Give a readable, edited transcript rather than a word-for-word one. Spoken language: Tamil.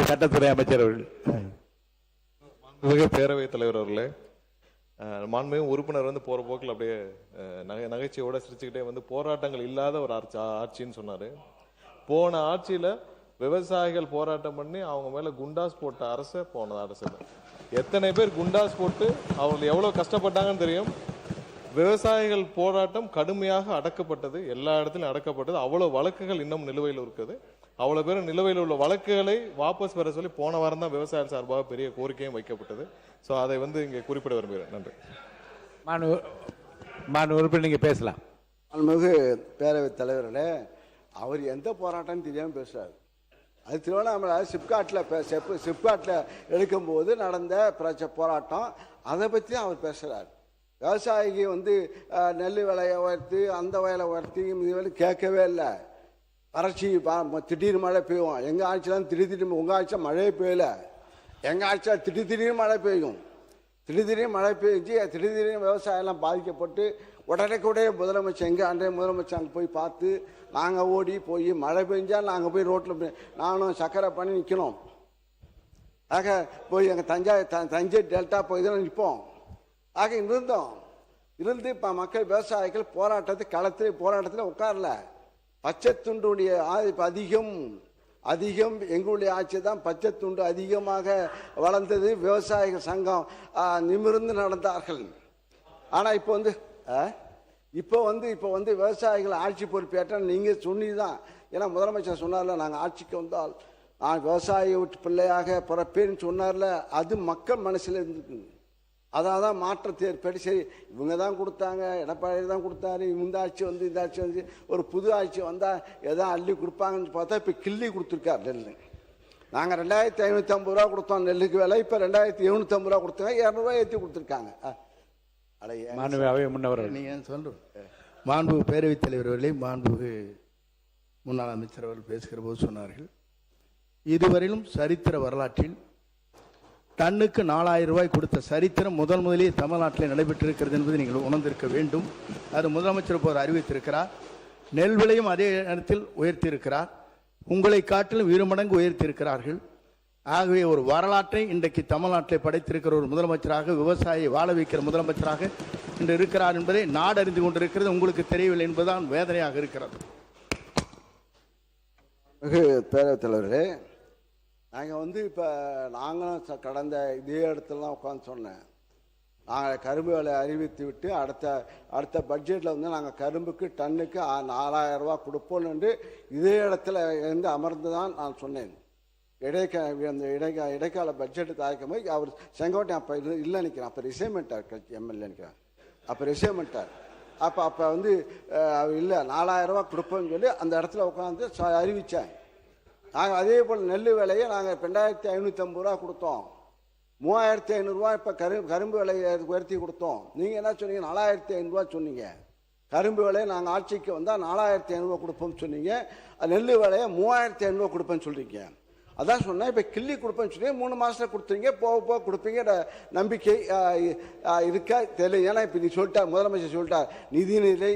சட்டத்துறை அமைச்சர் அவர்கள். பேரவைத் தலைவர் அவர்களே, மாண்புமிகு உறுப்பினர் வந்து போற போக்கில் அப்படியே நகைச்சுவையோட சிரிச்சுக்கிட்டே வந்து போராட்டங்கள் இல்லாத ஒரு ஆட்சின்னு சொன்னாரு. போன ஆட்சியில விவசாயிகள் போராட்டம் பண்ணி அவங்க மேல குண்டாஸ் போட்ட அரசு போன அரசு. எத்தனை பேர் குண்டாஸ் போட்டு அவங்க எவ்வளவு கஷ்டப்பட்டாங்கன்னு தெரியும். விவசாயிகள் போராட்டம் கடுமையாக அடக்கப்பட்டது, எல்லா இடத்திலும் அடக்கப்பட்டது. அவ்வளவு வழக்குகள் இன்னும் நிலுவையில் இருக்குது. அவ்வளவு பேர் நிலுவையில் உள்ள வழக்குகளை வாபஸ் பெற சொல்லி போன வாரம் தான் விவசாயிகள் சார்பாக பெரிய கோரிக்கையும் வைக்கப்பட்டது. ஸோ அதை வந்து இங்கே குறிப்பிட விரும்புகிறேன். நன்றி. உறுப்பினர் நீங்க பேசலாம். மாண்புமிகு பேரவைத் தலைவர்களே, அவர் எந்த போராட்டம்னு தெரியாமல் பேசுறாரு. அது திருவண்ணாமலை சிப்காட்டில் எடுக்கும்போது நடந்த போராட்டம், அதை பற்றி அவர் பேசுகிறார். விவசாயிக்கு வந்து நெல் விலையை உயர்த்தி அந்த வயலை உயர்த்தி இது கேட்கவே இல்லை. வறட்சி திடீர்னு மழை பெய்யும். எங்கள் ஆட்சியெலாம் திடீர்னு, உங்கள் ஆட்சியில் மழையே பெய்யலை. எங்கள் ஆட்சியில் திடீர்னு மழை பெய்யும். திடீர்னு மழை பெய்ஞ்சு திடீர்னு விவசாயம்லாம் பாதிக்கப்பட்டு உடனே முதலமைச்சர், எங்கள் அன்றைய முதலமைச்சர் அங்கே போய் பார்த்து நாங்கள் ஓடி போய் மழை பெஞ்சால் நாங்கள் போய் ரோட்டில் நானும் சக்கரை பண்ணி நிற்கணும். ஆக போய் எங்கள் தஞ்சை டெல்டா போய் தான் நிற்போம். ஆக இருந்து இப்போ மக்கள் விவசாயிகள் களத்தில் போராட்டத்தில் உட்காரல. பச்சை துண்டுடைய அதிகம் எங்களுடைய ஆட்சி தான் பச்சை துண்டு அதிகமாக வளர்ந்தது. விவசாயிகள் சங்கம் நிமிர்ந்து நடந்தார்கள். ஆனால் இப்போ வந்து விவசாயிகள் ஆட்சி பொறுப்பேற்றால் நீங்கள் சொன்னீதான். ஏன்னா முதலமைச்சர் சொன்னார்ல, நாங்கள் ஆட்சிக்கு வந்தால் நான் விவசாய வீட்டு பிள்ளையாக பிறப்பேன்னு சொன்னார்ல, அது மக்கள் மனசில் இருந்துருக்கு. அதான் மாற்றத்தை ஏற்பட்டு சரி இவங்க தான் கொடுத்தாங்க, எடப்பாடி தான் கொடுத்தாரு, இந்த ஆட்சி வந்து ஒரு புது ஆட்சி வந்தால் எதாவது அள்ளி கொடுப்பாங்கன்னு பார்த்தா இப்போ கிள்ளி கொடுத்துருக்கார் நெல். நாங்கள் 2550 ரூபா கொடுத்தோம் நெல்லுக்கு விலை, இப்போ 2750 ரூபா கொடுத்தாங்க, 200 ரூபாய் ஏற்றி கொடுத்துருக்காங்க. நீங்கள் சொல்கிறோம். மாண்புமிகு பேரவைத் தலைவர்களே, மாண்புமிகு முன்னாள் அமைச்சர் அவர்கள் பேசுகிற போது சொன்னார்கள், இதுவரையிலும் சரித்திர வரலாற்றில் டன்னுக்கு 4000 ரூபாய் கொடுத்த சரித்திரம் முதலிலே தமிழ்நாட்டில் நடைபெற்றிருக்கிறது என்பதை நீங்கள் உணர்ந்திருக்க வேண்டும். அது முதலமைச்சர் போர் அறிவித்திருக்கிறார். நெல் விலையும் அதே நேரத்தில் உயர்த்தியிருக்கிறார். உங்களை காட்டிலும் 2 மடங்கு உயர்த்தியிருக்கிறார்கள். ஆகவே ஒரு வரலாற்றை இன்றைக்கு தமிழ்நாட்டில் படைத்திருக்கிற ஒரு முதலமைச்சராக, விவசாயியை வாழ வைக்கிற முதலமைச்சராக இன்று இருக்கிறார் என்பதை நாடு அறிந்து கொண்டிருக்கிறது. உங்களுக்கு தெரியவில்லை என்பதுதான் வேதனையாக இருக்கிறது. பேரவைத் தலைவர்களே, நாங்கள் இப்போ நாங்களும் கடந்த இதே இடத்துல தான் உட்காந்து சொன்னேன். நாங்கள் கரும்பு விலை அறிவித்து விட்டு அடுத்த பட்ஜெட்டில் வந்து நாங்கள் கரும்புக்கு டன்னுக்கு 4000 ரூபா கொடுப்போம் என்று இதே இடத்துல இருந்து அமர்ந்து தான் நான் சொன்னேன். இடைக்கால பட்ஜெட்டு தயாரிக்கும் போது அவர் செங்கோட்டையன் அப்போ இல்லை நினைக்கிறேன், அப்போ ரிசைமெண்ட்டார் எம்எல்ஏ நினைக்கிறேன், அப்போ ரிசைமெண்ட்டார். அப்போ வந்து அவர் இல்லை 4000 ரூபா கொடுப்போம்னு சொல்லி அந்த இடத்துல உட்காந்து அறிவித்தேன். நாங்கள் அதே போல் நெல் விலையை நாங்கள் 2550 ரூபா கொடுத்தோம். 3500 ரூபா இப்போ கரும்பு விலையை உயர்த்தி கொடுத்தோம். நீங்கள் என்ன சொன்னீங்க? 4500 ரூபா சொன்னீங்க. கரும்பு விலையை நாங்கள் ஆட்சிக்கு வந்தால் 4500 ரூபா கொடுப்போம்னு சொன்னீங்க. நெல் விலையை 3500 ரூபா கொடுப்பேன்னு சொல்கிறீங்க. அதான் சொன்னேன். இப்போ கிள்ளி கொடுப்பேன்னு சொன்னீங்க. 3 மாதத்தில் கொடுத்துருங்க, போக கொடுப்பீங்க நம்பிக்கை இருக்கா தெரியல. ஏன்னா இப்போ நீ சொல்லிட்டா, முதலமைச்சர் சொல்லிட்டா, நிதிநிலை